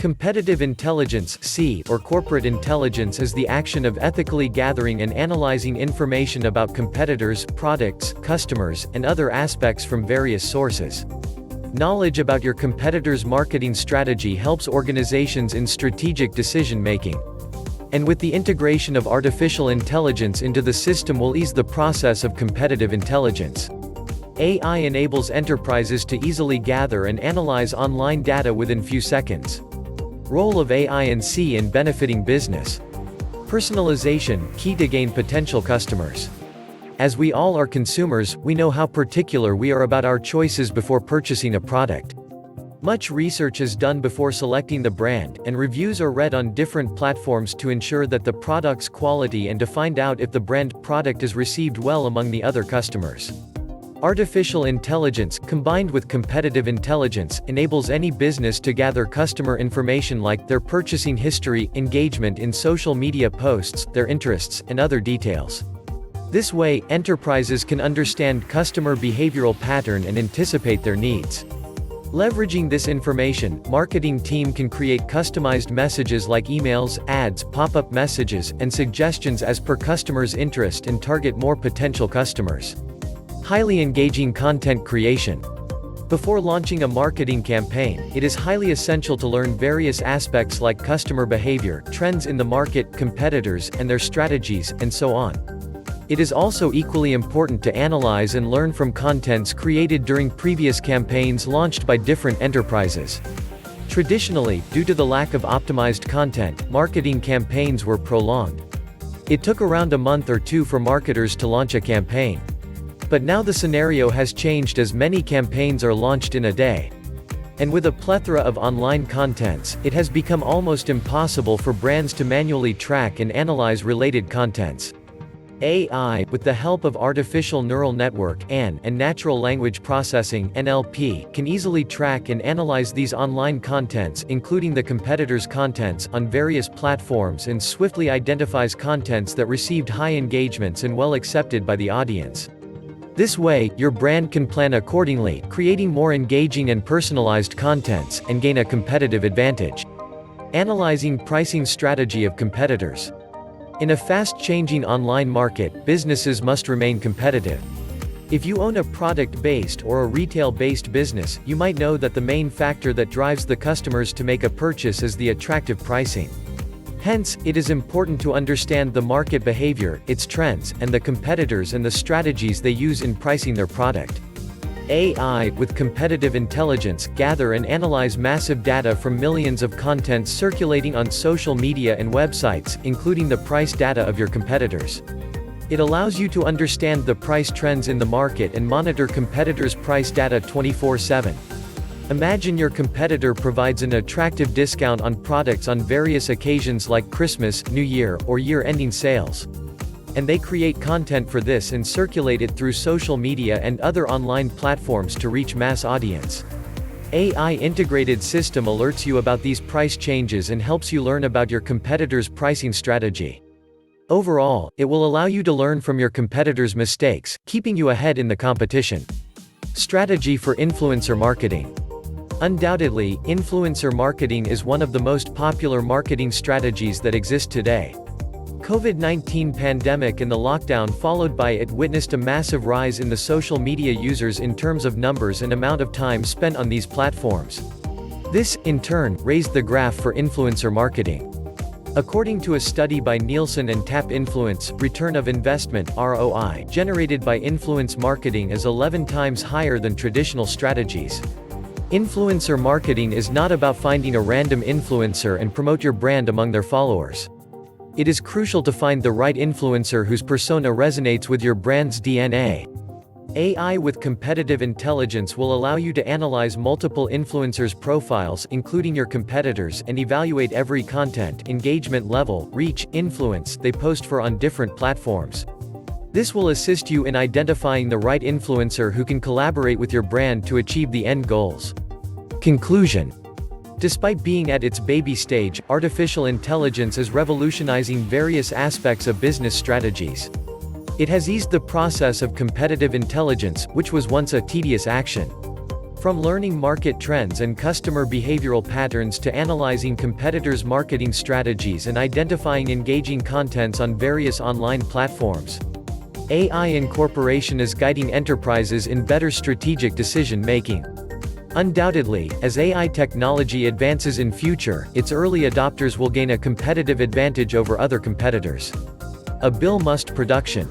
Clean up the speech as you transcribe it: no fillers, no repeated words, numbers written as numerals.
Competitive intelligence (C) or corporate intelligence is the action of ethically gathering and analyzing information about competitors, products, customers, and other aspects from various sources. Knowledge about your competitors' marketing strategy helps organizations in strategic decision-making. And with the integration of artificial intelligence into the system will ease the process of competitive intelligence. AI enables enterprises to easily gather and analyze online data within few seconds. Role of AI and C in benefiting business. Personalization, key to gain potential customers. As we all are consumers, we know how particular we are about our choices before purchasing a product. Much research is done before selecting the brand, and reviews are read on different platforms to ensure that the product's quality and to find out if the brand product is received well among the other customers. Artificial intelligence, combined with competitive intelligence, enables any business to gather customer information like their purchasing history, engagement in social media posts, their interests, and other details. This way, enterprises can understand customer behavioral pattern and anticipate their needs. Leveraging this information, marketing team can create customized messages like emails, ads, pop-up messages, and suggestions as per customer's interest and target more potential customers. Highly engaging content creation. Before launching a marketing campaign, it is highly essential to learn various aspects like customer behavior, trends in the market, competitors, and their strategies, and so on. It is also equally important to analyze and learn from contents created during previous campaigns launched by different enterprises. Traditionally, due to the lack of optimized content, marketing campaigns were prolonged. It took around a month or two for marketers to launch a campaign. But now the scenario has changed as many campaigns are launched in a day. And with a plethora of online contents, it has become almost impossible for brands to manually track and analyze related contents. AI, with the help of artificial neural network (AN) and natural language processing (NLP), can easily track and analyze these online contents, including the competitors' contents, on various platforms and swiftly identifies contents that received high engagements and well accepted by the audience. This way, your brand can plan accordingly, creating more engaging and personalized contents, and gain a competitive advantage. Analyzing pricing strategy of competitors. In a fast-changing online market, businesses must remain competitive. If you own a product-based or a retail-based business, you might know that the main factor that drives the customers to make a purchase is the attractive pricing. Hence, it is important to understand the market behavior, its trends, and the competitors and the strategies they use in pricing their product. AI, with competitive intelligence, gather and analyze massive data from millions of contents circulating on social media and websites, including the price data of your competitors. It allows you to understand the price trends in the market and monitor competitors' price data 24/7. Imagine your competitor provides an attractive discount on products on various occasions like Christmas, New Year, or year-ending sales. And they create content for this and circulate it through social media and other online platforms to reach mass audience. AI integrated system alerts you about these price changes and helps you learn about your competitor's pricing strategy. Overall, it will allow you to learn from your competitors' mistakes, keeping you ahead in the competition. Strategy for influencer marketing. Undoubtedly, influencer marketing is one of the most popular marketing strategies that exist today. COVID-19 pandemic and the lockdown followed by it witnessed a massive rise in the social media users in terms of numbers and amount of time spent on these platforms. This, in turn, raised the graph for influencer marketing. According to a study by Nielsen and Tap Influence, return of investment (ROI) generated by influence marketing is 11 times higher than traditional strategies. Influencer marketing is not about finding a random influencer and promote your brand among their followers. It is crucial to find the right influencer whose persona resonates with your brand's DNA. AI with competitive intelligence will allow you to analyze multiple influencers' profiles, including your competitors, and evaluate every content, engagement level, reach, influence they post for on different platforms. This will assist you in identifying the right influencer who can collaborate with your brand to achieve the end goals. Conclusion. Despite being at its baby stage, artificial intelligence is revolutionizing various aspects of business strategies. It has eased the process of competitive intelligence, which was once a tedious action. From learning market trends and customer behavioral patterns to analyzing competitors' marketing strategies and identifying engaging contents on various online platforms, AI incorporation is guiding enterprises in better strategic decision-making. Undoubtedly, as AI technology advances in future, its early adopters will gain a competitive advantage over other competitors. A bill must production.